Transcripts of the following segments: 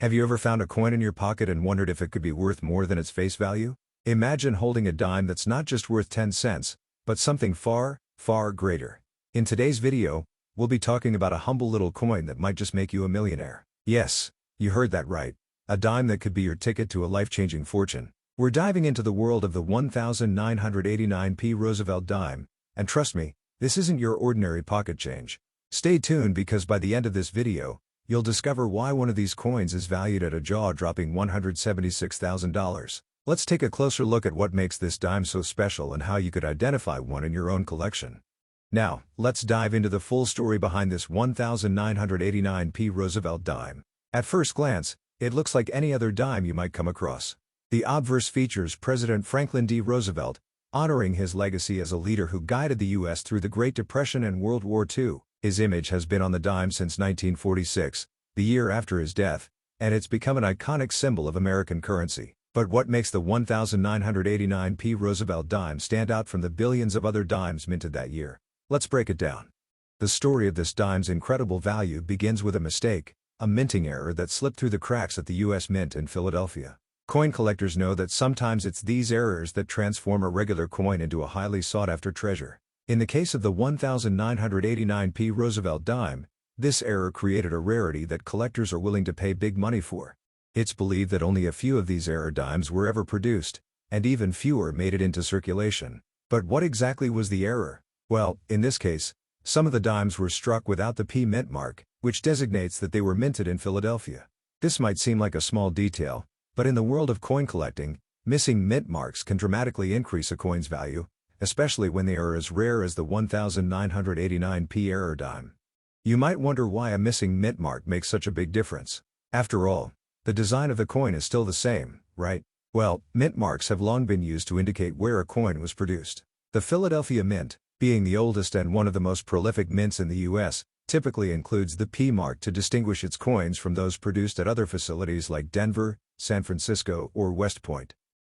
Have you ever found a coin in your pocket and wondered if it could be worth more than its face value? Imagine holding a dime that's not just worth 10 cents, but something far, far greater. In today's video, we'll be talking about a humble little coin that might just make you a millionaire. Yes, you heard that right. A dime that could be your ticket to a life-changing fortune. We're diving into the world of the 1989p Roosevelt Dime, and trust me, this isn't your ordinary pocket change. Stay tuned because by the end of this video, you'll discover why one of these coins is valued at a jaw-dropping $176,000. Let's take a closer look at what makes this dime so special and how you could identify one in your own collection. Now, let's dive into the full story behind this 1989p Roosevelt dime. At first glance, it looks like any other dime you might come across. The obverse features President Franklin D. Roosevelt, honoring his legacy as a leader who guided the U.S. through the Great Depression and World War II. His image has been on the dime since 1946, the year after his death, and it's become an iconic symbol of American currency. But what makes the 1989p Roosevelt dime stand out from the billions of other dimes minted that year? Let's break it down. The story of this dime's incredible value begins with a mistake, a minting error that slipped through the cracks at the U.S. Mint in Philadelphia. Coin collectors know that sometimes it's these errors that transform a regular coin into a highly sought-after treasure. In the case of the 1989p Roosevelt dime, this error created a rarity that collectors are willing to pay big money for. It's believed that only a few of these error dimes were ever produced, and even fewer made it into circulation. But what exactly was the error? Well, in this case, some of the dimes were struck without the P mint mark, which designates that they were minted in Philadelphia. This might seem like a small detail, but in the world of coin collecting, missing mint marks can dramatically increase a coin's value, especially when they are as rare as the 1989p error dime. You might wonder why a missing mint mark makes such a big difference. After all, the design of the coin is still the same, right? Well, mint marks have long been used to indicate where a coin was produced. The Philadelphia Mint, being the oldest and one of the most prolific mints in the U.S., typically includes the P mark to distinguish its coins from those produced at other facilities like Denver, San Francisco, or West Point.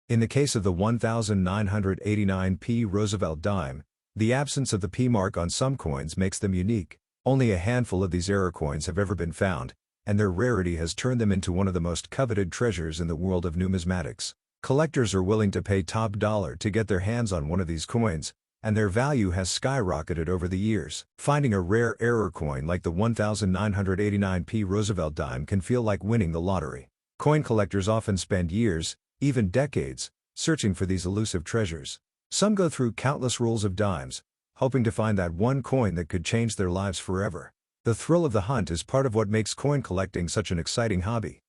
In the case of the 1989p Roosevelt dime, the absence of the P mark on some coins makes them unique. Only a handful of these error coins have ever been found, and their rarity has turned them into one of the most coveted treasures in the world of numismatics. Collectors are willing to pay top dollar to get their hands on one of these coins, and their value has skyrocketed over the years. Finding a rare error coin like the 1989p Roosevelt dime can feel like winning the lottery. Coin collectors often spend years, even decades, searching for these elusive treasures. Some go through countless rolls of dimes, hoping to find that one coin that could change their lives forever. The thrill of the hunt is part of what makes coin collecting such an exciting hobby.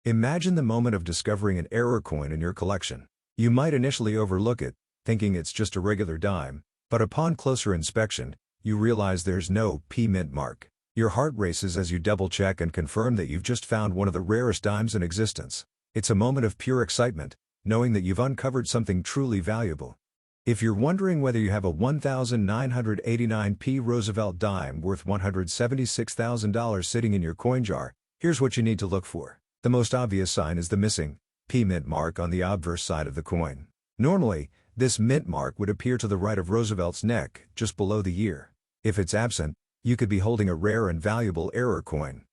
Imagine the moment of discovering an error coin in your collection. You might initially overlook it, thinking it's just a regular dime, but upon closer inspection, you realize there's no P mint mark. Your heart races as you double-check and confirm that you've just found one of the rarest dimes in existence. It's a moment of pure excitement, knowing that you've uncovered something truly valuable. If you're wondering whether you have a 1989p Roosevelt dime worth $176,000 sitting in your coin jar, here's what you need to look for. The most obvious sign is the missing P mint mark on the obverse side of the coin. Normally, this mint mark would appear to the right of Roosevelt's neck, just below the ear. If it's absent, you could be holding a rare and valuable error coin.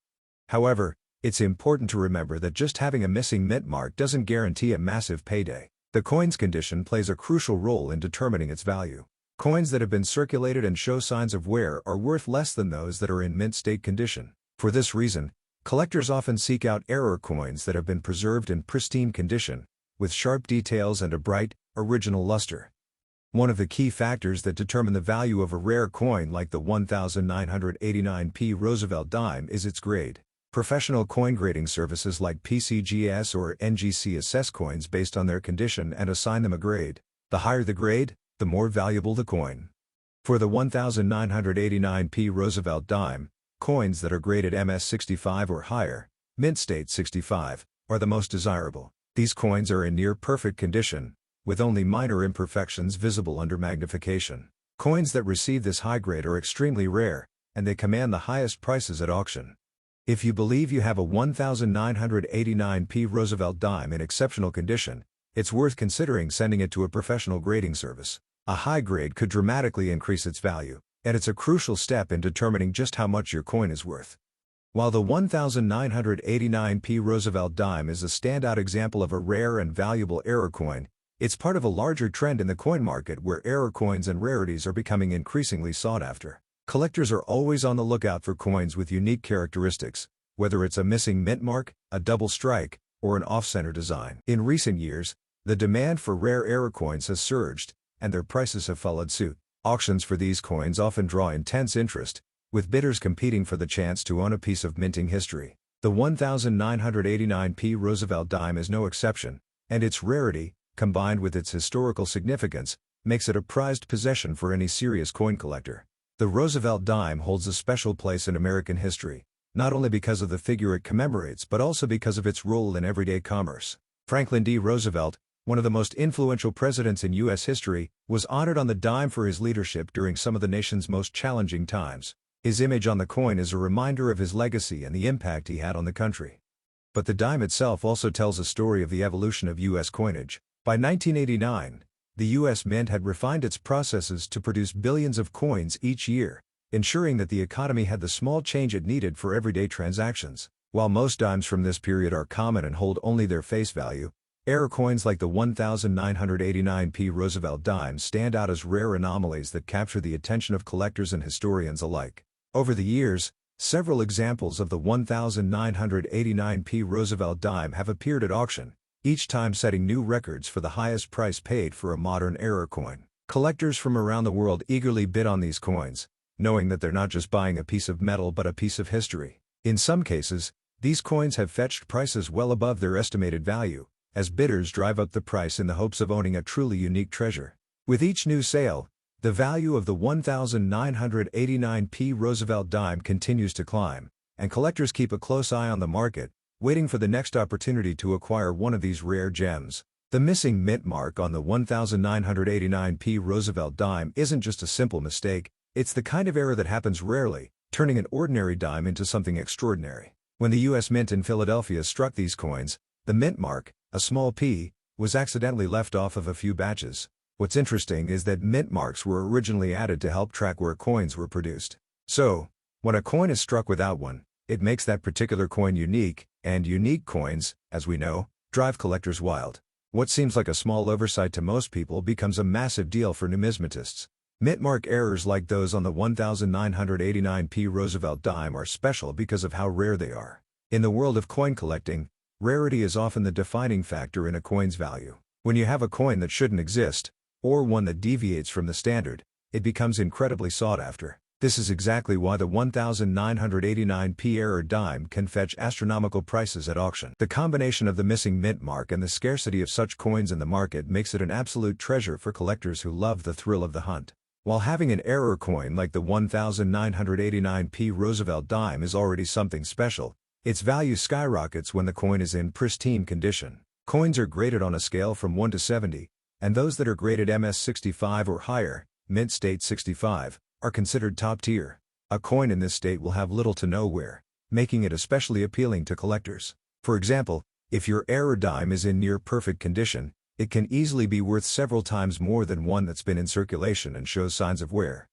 However, it's important to remember that just having a missing mint mark doesn't guarantee a massive payday. The coin's condition plays a crucial role in determining its value. Coins that have been circulated and show signs of wear are worth less than those that are in mint state condition. For this reason, collectors often seek out error coins that have been preserved in pristine condition, with sharp details and a bright, original luster. One of the key factors that determine the value of a rare coin like the 1989p Roosevelt dime is its grade. Professional coin grading services like PCGS or NGC assess coins based on their condition and assign them a grade. The higher the grade, the more valuable the coin. For the 1989p Roosevelt dime, coins that are graded MS65 or higher, mint state 65, are the most desirable. These coins are in near perfect condition, with only minor imperfections visible under magnification. Coins that receive this high grade are extremely rare, and they command the highest prices at auction. If you believe you have a 1989p Roosevelt dime in exceptional condition, it's worth considering sending it to a professional grading service. A high grade could dramatically increase its value, and it's a crucial step in determining just how much your coin is worth. While the 1989p Roosevelt Dime is a standout example of a rare and valuable error coin, it's part of a larger trend in the coin market where error coins and rarities are becoming increasingly sought after. Collectors are always on the lookout for coins with unique characteristics, whether it's a missing mint mark, a double strike, or an off-center design. In recent years, the demand for rare error coins has surged, and their prices have followed suit. Auctions for these coins often draw intense interest, with bidders competing for the chance to own a piece of minting history. The 1989p Roosevelt Dime is no exception, and its rarity, combined with its historical significance, makes it a prized possession for any serious coin collector. The Roosevelt Dime holds a special place in American history, not only because of the figure it commemorates but also because of its role in everyday commerce. Franklin D. Roosevelt, one of the most influential presidents in U.S. history, was honored on the dime for his leadership during some of the nation's most challenging times. His image on the coin is a reminder of his legacy and the impact he had on the country. But the dime itself also tells a story of the evolution of U.S. coinage. By 1989, the U.S. Mint had refined its processes to produce billions of coins each year, ensuring that the economy had the small change it needed for everyday transactions. While most dimes from this period are common and hold only their face value, error coins like the 1989p Roosevelt Dime stand out as rare anomalies that capture the attention of collectors and historians alike. Over the years, several examples of the 1989p Roosevelt Dime have appeared at auction, each time setting new records for the highest price paid for a modern error coin. Collectors from around the world eagerly bid on these coins, knowing that they're not just buying a piece of metal but a piece of history. In some cases, these coins have fetched prices well above their estimated value, as bidders drive up the price in the hopes of owning a truly unique treasure. With each new sale, the value of the 1989p Roosevelt Dime continues to climb, and collectors keep a close eye on the market, waiting for the next opportunity to acquire one of these rare gems. The missing mint mark on the 1989p Roosevelt Dime isn't just a simple mistake, it's the kind of error that happens rarely, turning an ordinary dime into something extraordinary. When the U.S. Mint in Philadelphia struck these coins, the mint mark, a small p, was accidentally left off of a few batches. What's interesting is that mint marks were originally added to help track where coins were produced. So, when a coin is struck without one, it makes that particular coin unique, and unique coins, as we know, drive collectors wild. What seems like a small oversight to most people becomes a massive deal for numismatists. Mint mark errors like those on the 1989p Roosevelt Dime are special because of how rare they are. In the world of coin collecting, rarity is often the defining factor in a coin's value. When you have a coin that shouldn't exist, or one that deviates from the standard, it becomes incredibly sought after. This is exactly why the 1989p error dime can fetch astronomical prices at auction. The combination of the missing mint mark and the scarcity of such coins in the market makes it an absolute treasure for collectors who love the thrill of the hunt. While having an error coin like the 1989p Roosevelt Dime is already something special, its value skyrockets when the coin is in pristine condition. Coins are graded on a scale from 1 to 70, and those that are graded MS65 or higher, mint state 65, are considered top tier. A coin in this state will have little to no wear, making it especially appealing to collectors. For example, if your error dime is in near perfect condition, it can easily be worth several times more than one that's been in circulation and shows signs of wear.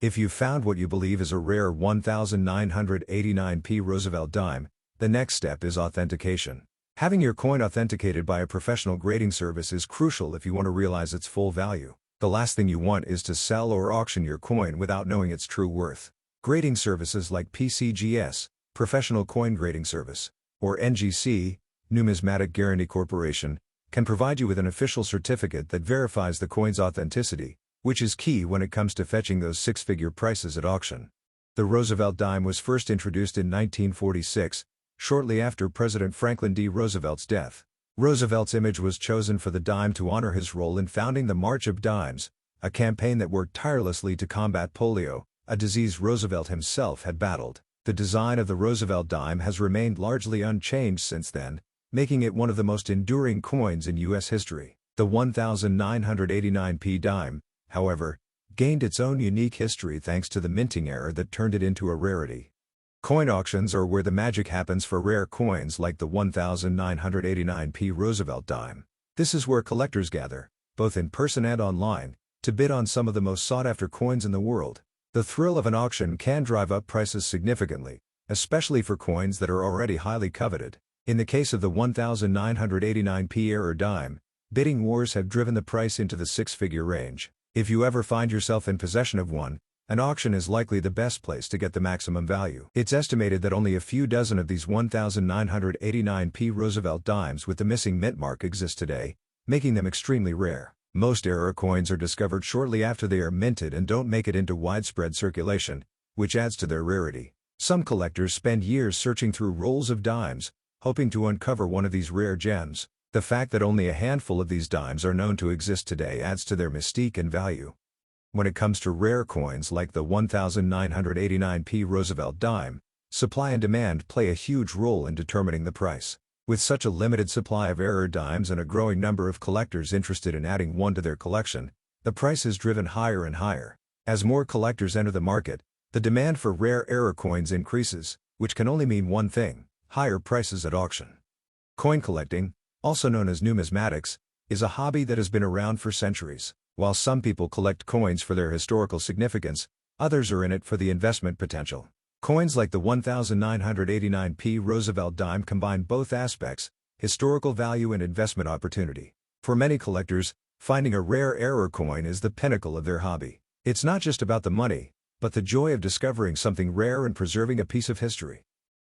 If you've found what you believe is a rare 1989p Roosevelt Dime, the next step is authentication. Having your coin authenticated by a professional grading service is crucial if you want to realize its full value. The last thing you want is to sell or auction your coin without knowing its true worth. Grading services like PCGS, Professional Coin Grading Service, or NGC, Numismatic Guarantee Corporation, can provide you with an official certificate that verifies the coin's authenticity, which is key when it comes to fetching those six-figure prices at auction. The Roosevelt Dime was first introduced in 1946, shortly after President Franklin D. Roosevelt's death. Roosevelt's image was chosen for the dime to honor his role in founding the March of Dimes, a campaign that worked tirelessly to combat polio, a disease Roosevelt himself had battled. The design of the Roosevelt Dime has remained largely unchanged since then, making it one of the most enduring coins in U.S. history. The 1989p dime, however, gained its own unique history thanks to the minting error that turned it into a rarity. Coin auctions are where the magic happens for rare coins like the 1989p Roosevelt Dime. This is where collectors gather, both in person and online, to bid on some of the most sought-after coins in the world. The thrill of an auction can drive up prices significantly, especially for coins that are already highly coveted. In the case of the 1989p error dime, bidding wars have driven the price into the six-figure range. If you ever find yourself in possession of one, an auction is likely the best place to get the maximum value. It's estimated that only a few dozen of these 1989p Roosevelt dimes with the missing mint mark exist today, making them extremely rare. Most error coins are discovered shortly after they are minted and don't make it into widespread circulation, which adds to their rarity. Some collectors spend years searching through rolls of dimes, hoping to uncover one of these rare gems. The fact that only a handful of these dimes are known to exist today adds to their mystique and value. When it comes to rare coins like the 1989p Roosevelt dime, supply and demand play a huge role in determining the price. With such a limited supply of error dimes and a growing number of collectors interested in adding one to their collection, the price is driven higher and higher. As more collectors enter the market, the demand for rare error coins increases, which can only mean one thing: higher prices at auction. Coin collecting, also known as numismatics, is a hobby that has been around for centuries. While some people collect coins for their historical significance, others are in it for the investment potential. Coins like the 1989p Roosevelt dime combine both aspects, historical value and investment opportunity. For many collectors, finding a rare error coin is the pinnacle of their hobby. It's not just about the money, but the joy of discovering something rare and preserving a piece of history.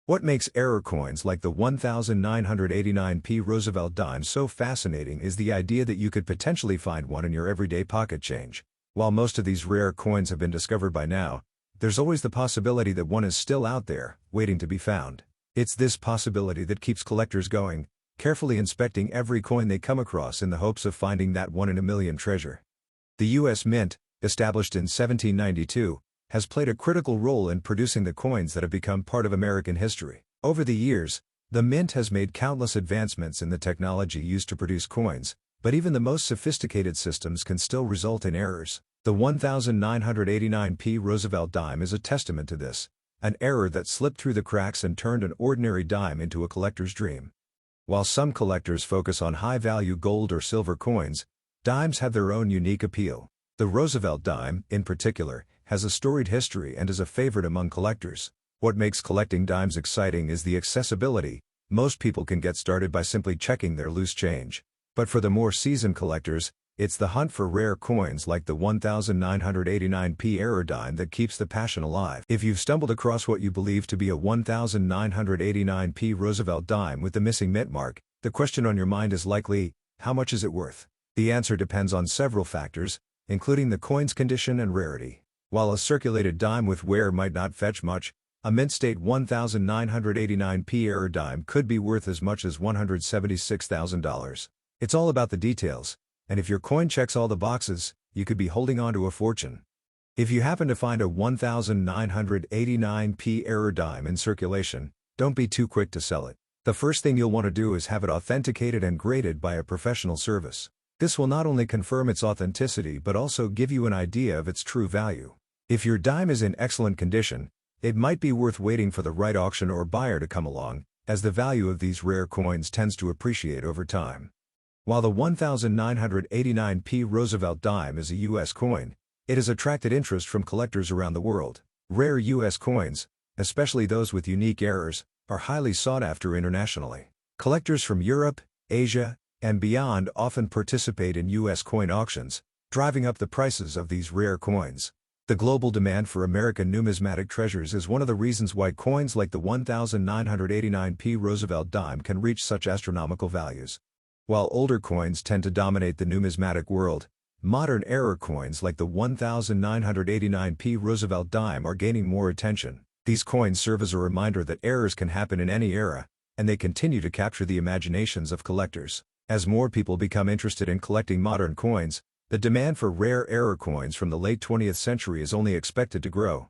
What makes error coins like the 1989p Roosevelt dime so fascinating is the idea that you could potentially find one in your everyday pocket change. While most of these rare coins have been discovered by now, there's always the possibility that one is still out there, waiting to be found. It's this possibility that keeps collectors going, carefully inspecting every coin they come across in the hopes of finding that one-in-a-million treasure. The U.S. Mint, established in 1792, has played a critical role in producing the coins that have become part of American history. Over the years, the Mint has made countless advancements in the technology used to produce coins, but even the most sophisticated systems can still result in errors. The 1989p Roosevelt dime is a testament to this, an error that slipped through the cracks and turned an ordinary dime into a collector's dream. While some collectors focus on high-value gold or silver coins, dimes have their own unique appeal. The Roosevelt dime, in particular, has a storied history and is a favorite among collectors. What makes collecting dimes exciting is the accessibility. Most people can get started by simply checking their loose change. But for the more seasoned collectors, it's the hunt for rare coins like the 1989p error dime that keeps the passion alive. If you've stumbled across what you believe to be a 1989p Roosevelt dime with the missing mint mark, the question on your mind is likely, how much is it worth? The answer depends on several factors, including the coin's condition and rarity. While a circulated dime with wear might not fetch much, a mint-state 1989p error dime could be worth as much as $176,000. It's all about the details, and if your coin checks all the boxes, you could be holding on to a fortune. If you happen to find a 1989p error dime in circulation, don't be too quick to sell it. The first thing you'll want to do is have it authenticated and graded by a professional service. This will not only confirm its authenticity but also give you an idea of its true value. If your dime is in excellent condition, it might be worth waiting for the right auction or buyer to come along, as the value of these rare coins tends to appreciate over time. While the 1989p Roosevelt dime is a U.S. coin, it has attracted interest from collectors around the world. Rare U.S. coins, especially those with unique errors, are highly sought after internationally. Collectors from Europe, Asia, and beyond often participate in U.S. coin auctions, driving up the prices of these rare coins. The global demand for American numismatic treasures is one of the reasons why coins like the 1989p Roosevelt dime can reach such astronomical values. While older coins tend to dominate the numismatic world, modern error coins like the 1989p Roosevelt dime are gaining more attention. These coins serve as a reminder that errors can happen in any era, and they continue to capture the imaginations of collectors. As more people become interested in collecting modern coins, the demand for rare error coins from the late 20th century is only expected to grow.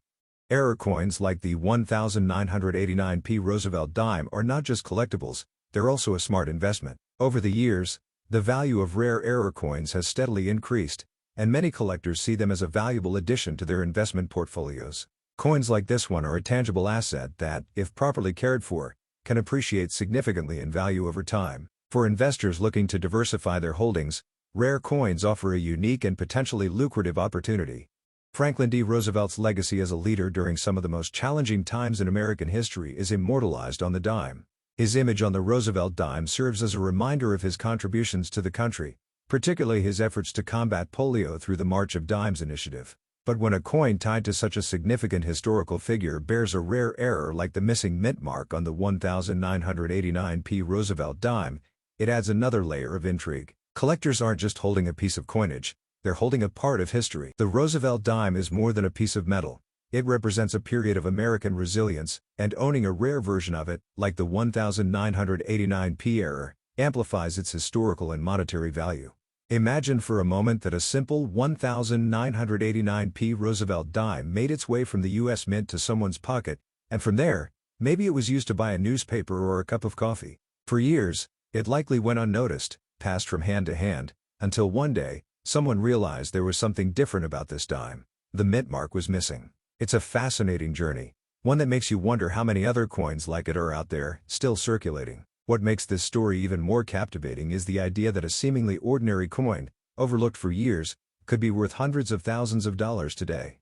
Error coins like the 1989p Roosevelt dime are not just collectibles, they're also a smart investment. Over the years, the value of rare error coins has steadily increased, and many collectors see them as a valuable addition to their investment portfolios. Coins like this one are a tangible asset that, if properly cared for, can appreciate significantly in value over time. For investors looking to diversify their holdings, rare coins offer a unique and potentially lucrative opportunity. Franklin D. Roosevelt's legacy as a leader during some of the most challenging times in American history is immortalized on the dime. His image on the Roosevelt Dime serves as a reminder of his contributions to the country, particularly his efforts to combat polio through the March of Dimes initiative. But when a coin tied to such a significant historical figure bears a rare error like the missing mint mark on the 1989p Roosevelt Dime, it adds another layer of intrigue. Collectors aren't just holding a piece of coinage, they're holding a part of history. The Roosevelt Dime is more than a piece of metal. It represents a period of American resilience, and owning a rare version of it, like the 1989p error, amplifies its historical and monetary value. Imagine for a moment that a simple 1989p Roosevelt dime made its way from the U.S. Mint to someone's pocket, and from there, maybe it was used to buy a newspaper or a cup of coffee. For years, it likely went unnoticed, passed from hand to hand, until one day, someone realized there was something different about this dime. The mint mark was missing. It's a fascinating journey, one that makes you wonder how many other coins like it are out there, still circulating. What makes this story even more captivating is the idea that a seemingly ordinary coin, overlooked for years, could be worth hundreds of thousands of dollars today.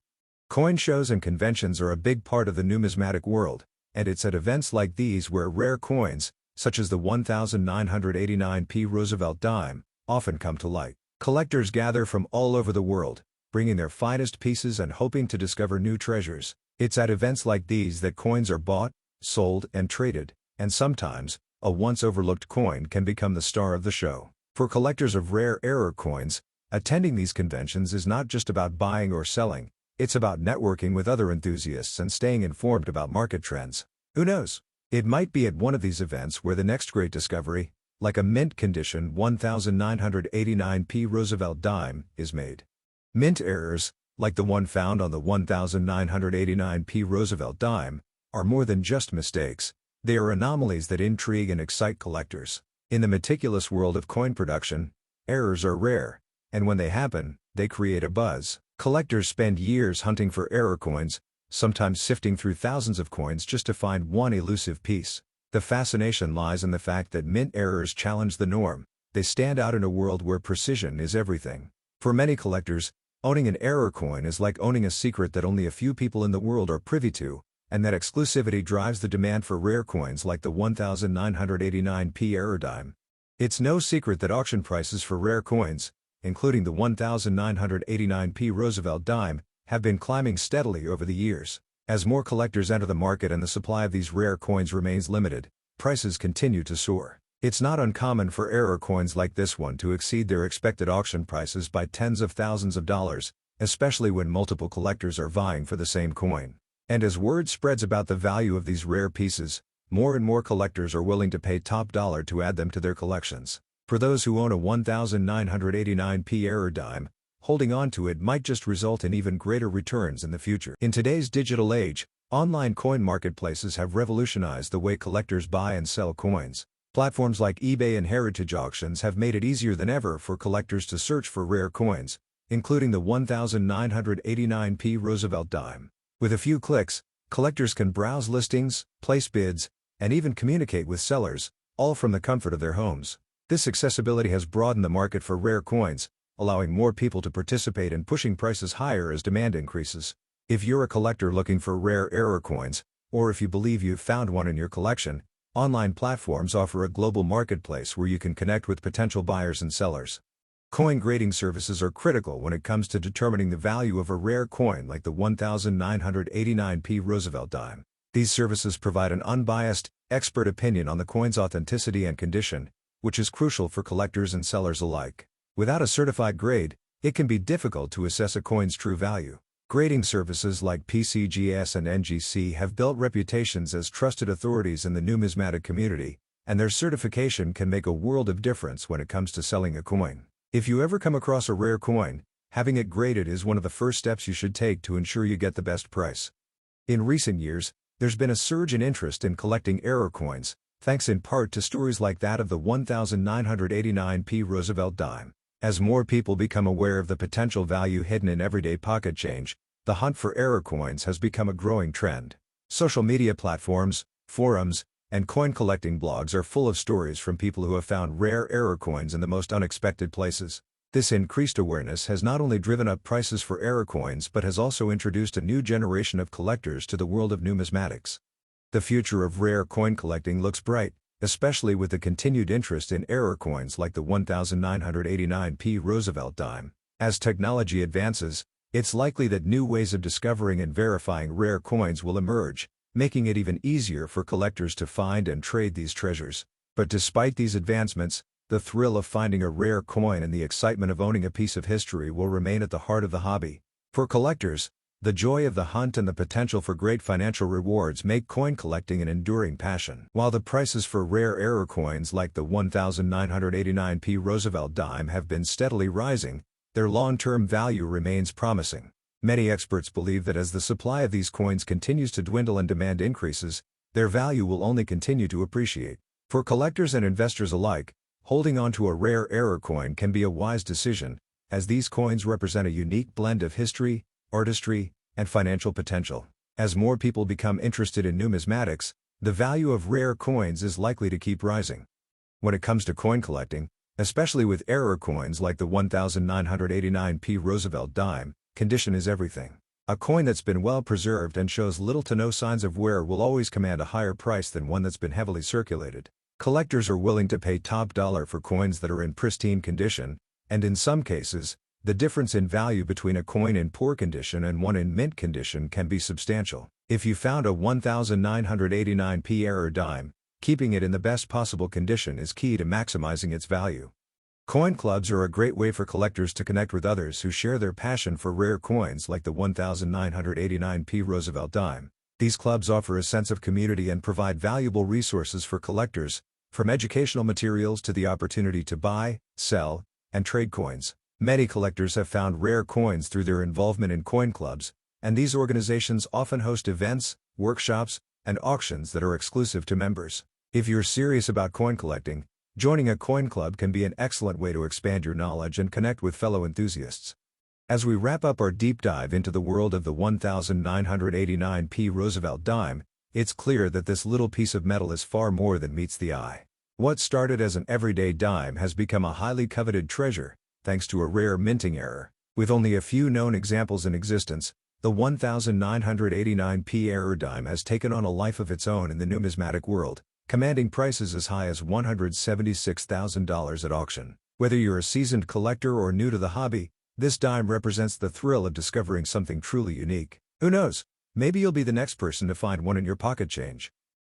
Coin shows and conventions are a big part of the numismatic world, and it's at events like these where rare coins, such as the 1989p Roosevelt dime, often come to light. Collectors gather from all over the world, bringing their finest pieces and hoping to discover new treasures. It's at events like these that coins are bought, sold, and traded, and sometimes, a once overlooked coin can become the star of the show. For collectors of rare error coins, attending these conventions is not just about buying or selling, it's about networking with other enthusiasts and staying informed about market trends. Who knows? It might be at one of these events where the next great discovery, like a mint condition 1989p Roosevelt dime, is made. Mint errors, like the one found on the 1989p Roosevelt dime, are more than just mistakes. They are anomalies that intrigue and excite collectors. In the meticulous world of coin production, errors are rare, and when they happen, they create a buzz. Collectors spend years hunting for error coins, sometimes sifting through thousands of coins just to find one elusive piece. The fascination lies in the fact that mint errors challenge the norm. They stand out in a world where precision is everything. For many collectors, owning an error coin is like owning a secret that only a few people in the world are privy to, and that exclusivity drives the demand for rare coins like the 1989p error dime. It's no secret that auction prices for rare coins, including the 1989p Roosevelt dime, have been climbing steadily over the years. As more collectors enter the market and the supply of these rare coins remains limited, prices continue to soar. It's not uncommon for error coins like this one to exceed their expected auction prices by tens of thousands of dollars, especially when multiple collectors are vying for the same coin. And as word spreads about the value of these rare pieces, more and more collectors are willing to pay top dollar to add them to their collections. For those who own a 1989p error dime, holding on to it might just result in even greater returns in the future. In today's digital age, online coin marketplaces have revolutionized the way collectors buy and sell coins. Platforms like eBay and heritage auctions have made it easier than ever for collectors to search for rare coins, including the 1989p Roosevelt dime. With a few clicks, collectors can browse listings, place bids, and even communicate with sellers, all from the comfort of their homes. This accessibility has broadened the market for rare coins, allowing more people to participate in pushing prices higher as demand increases. If you're a collector looking for rare error coins, or if you believe you've found one in your collection, online platforms offer a global marketplace where you can connect with potential buyers and sellers. Coin grading services are critical when it comes to determining the value of a rare coin like the 1989p Roosevelt dime. These services provide an unbiased, expert opinion on the coin's authenticity and condition, which is crucial for collectors and sellers alike. Without a certified grade, it can be difficult to assess a coin's true value. Grading services like PCGS and NGC have built reputations as trusted authorities in the numismatic community, and their certification can make a world of difference when it comes to selling a coin. If you ever come across a rare coin, having it graded is one of the first steps you should take to ensure you get the best price. In recent years, there's been a surge in interest in collecting error coins, thanks in part to stories like that of the 1989p Roosevelt dime. As more people become aware of the potential value hidden in everyday pocket change, the hunt for error coins has become a growing trend. Social media platforms, forums, and coin collecting blogs are full of stories from people who have found rare error coins in the most unexpected places. This increased awareness has not only driven up prices for error coins but has also introduced a new generation of collectors to the world of numismatics. The future of rare coin collecting looks bright, especially with the continued interest in error coins like the 1989p Roosevelt Dime. As technology advances, it's likely that new ways of discovering and verifying rare coins will emerge, making it even easier for collectors to find and trade these treasures. But despite these advancements, the thrill of finding a rare coin and the excitement of owning a piece of history will remain at the heart of the hobby. For collectors, the joy of the hunt and the potential for great financial rewards make coin collecting an enduring passion. While the prices for rare error coins like the 1989p Roosevelt Dime have been steadily rising, their long-term value remains promising. Many experts believe that as the supply of these coins continues to dwindle and demand increases, their value will only continue to appreciate. For collectors and investors alike, holding on to a rare error coin can be a wise decision, as these coins represent a unique blend of history, artistry, and financial potential. As more people become interested in numismatics, the value of rare coins is likely to keep rising. When it comes to coin collecting, especially with error coins like the 1989p Roosevelt Dime, condition is everything. A coin that's been well preserved and shows little to no signs of wear will always command a higher price than one that's been heavily circulated. Collectors are willing to pay top dollar for coins that are in pristine condition, and in some cases, the difference in value between a coin in poor condition and one in mint condition can be substantial. If you found a 1989p error dime, keeping it in the best possible condition is key to maximizing its value. Coin clubs are a great way for collectors to connect with others who share their passion for rare coins like the 1989p Roosevelt Dime. These clubs offer a sense of community and provide valuable resources for collectors, from educational materials to the opportunity to buy, sell, and trade coins. Many collectors have found rare coins through their involvement in coin clubs, and these organizations often host events, workshops, and auctions that are exclusive to members. If you're serious about coin collecting, joining a coin club can be an excellent way to expand your knowledge and connect with fellow enthusiasts. As we wrap up our deep dive into the world of the 1989p Roosevelt Dime, it's clear that this little piece of metal is far more than meets the eye. What started as an everyday dime has become a highly coveted treasure, thanks to a rare minting error. With only a few known examples in existence, the 1989p error dime has taken on a life of its own in the numismatic world, commanding prices as high as $176,000 at auction. Whether you're a seasoned collector or new to the hobby, this dime represents the thrill of discovering something truly unique. Who knows? Maybe you'll be the next person to find one in your pocket change.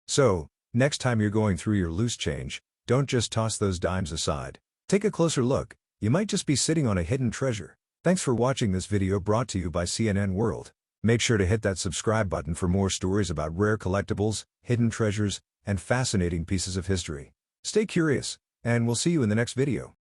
So, next time you're going through your loose change, don't just toss those dimes aside. Take a closer look. You might just be sitting on a hidden treasure. Thanks for watching this video brought to you by CNN World. Make sure to hit that subscribe button for more stories about rare collectibles, hidden treasures, and fascinating pieces of history. Stay curious, and we'll see you in the next video.